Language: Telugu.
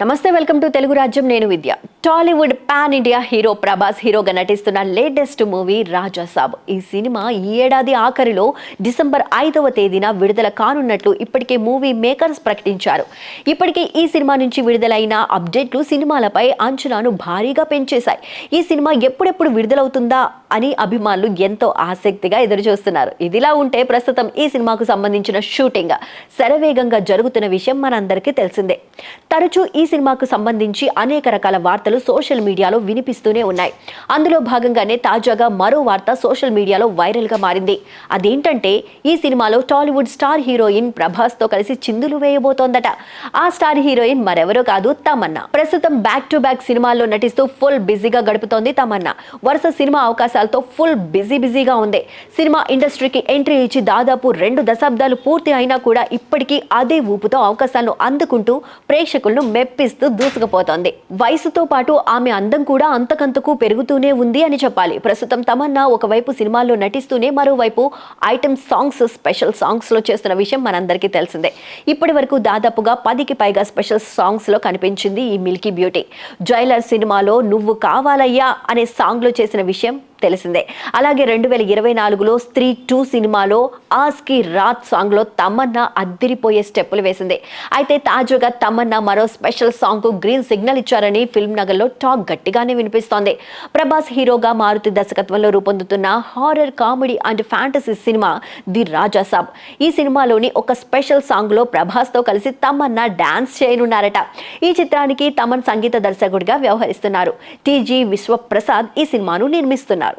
నమస్తే, వెల్కమ్ టు తెలుగు రాజ్యం. నేను Vidya. Tollywood pan India hero Prabhas హీరోగా నటిస్తున్న లేటెస్ట్ మూవీ రాజా సాబ్. ఈ సినిమా ఈ ఏడాది ఆఖరిలో డిసెంబర్ 5వ తేదీన విడుదల కానున్నట్లు ఇప్పటికే మూవీ మేకర్స్ ప్రకటించారు. ఇప్పటికే ఈ సినిమా నుంచి విడుదలైన అప్డేట్లు సినిమాలపై అంచనాను భారీగా పెంచేశాయి. ఈ సినిమా ఎప్పుడెప్పుడు విడుదలవుతుందా అని అభిమానులు ఎంతో ఆసక్తిగా ఎదురుచూస్తున్నారు. ఇదిలా ఉంటే ప్రస్తుతం ఈ సినిమాకు సంబంధించిన షూటింగ్ శరవేగంగా జరుగుతున్న విషయం మనందరికీ తెలిసిందే. తరచూ ఈ సినిమాకు సంబంధించి అనేక రకాల వార్తలు సోషల్ మీడియాలో వినిపిస్తూనే ఉన్నాయి. అందులో భాగంగానే తాజాగా మరో వార్త సోషల్ మీడియాలో వైరల్ గా మారింది. అదేంటంటే ఈ సినిమాలో టాలీవుడ్ స్టార్ హీరోయిన్ ప్రభాస్ తో కలిసి చిందులు వేయబోతోందట. ఆ స్టార్ హీరోయిన్ మరెవరో కాదు, తమన్నా. ప్రస్తుతం బ్యాక్ టు బ్యాక్ సినిమాల్లో నటిస్తూ ఫుల్ బిజీగా గడుపుతోంది తమన్నా. వరుస సినిమా అవకాశాలతో ఫుల్ బిజీగా ఉంది. సినిమా ఇండస్ట్రీకి ఎంట్రీ ఇచ్చి దాదాపు 2 దశాబ్దాలు పూర్తి అయినా కూడా ఇప్పటికీ అదే ఊపుతో అవకాశాలను అందుకుంటూ ప్రేక్షకులను మెప్పిస్తూ దూసుకుపోతోంది. వయసుతో పాటు ఆమె అందం కూడా అంతకంతకు పెరుగుతూనే ఉంది అని చెప్పాలి. ప్రస్తుతం తమన్నా ఒకవైపు సినిమాల్లో నటిస్తూనే మరోవైపు ఐటమ్ సాంగ్స్, స్పెషల్ సాంగ్స్ లో చేస్తున్న విషయం మనందరికీ తెలిసిందే. ఇప్పటి వరకు దాదాపుగా 10కి పైగా స్పెషల్ సాంగ్స్ లో కనిపించింది ఈ మిల్కీ బ్యూటీ. జైలర్ సినిమాలో నువ్వు కావాలయ్యా అనే సాంగ్ లో చేసిన విషయం తెలిసిందే. అలాగే 2024లో స్త్రీ 2 సినిమాలో ఆస్కి రాత్ సాంగ్ లో తమన్నా అద్దిరిపోయే స్టెప్పులు వేసింది. అయితే తాజాగా తమన్నా మరో స్పెషల్ సాంగ్ కు గ్రీన్ సిగ్నల్ ఇచ్చారని ఫిల్మ్ నగర్లో టాక్ గట్టిగానే వినిపిస్తోంది. ప్రభాస్ హీరోగా మారుతి దర్శకత్వంలో రూపొందుతున్న horror comedy and fantasy cinema the Raja Saab. ఈ సినిమాలోని ఒక స్పెషల్ సాంగ్ లో ప్రభాస్ తో కలిసి తమన్నా డాన్స్ చేయనున్నారట. ఈ చిత్రానికి తమన్ సంగీత దర్శకుడిగా వ్యవహరిస్తున్నారు. టీజీ విశ్వప్రసాద్ ఈ సినిమాను నిర్మిస్తున్నారు.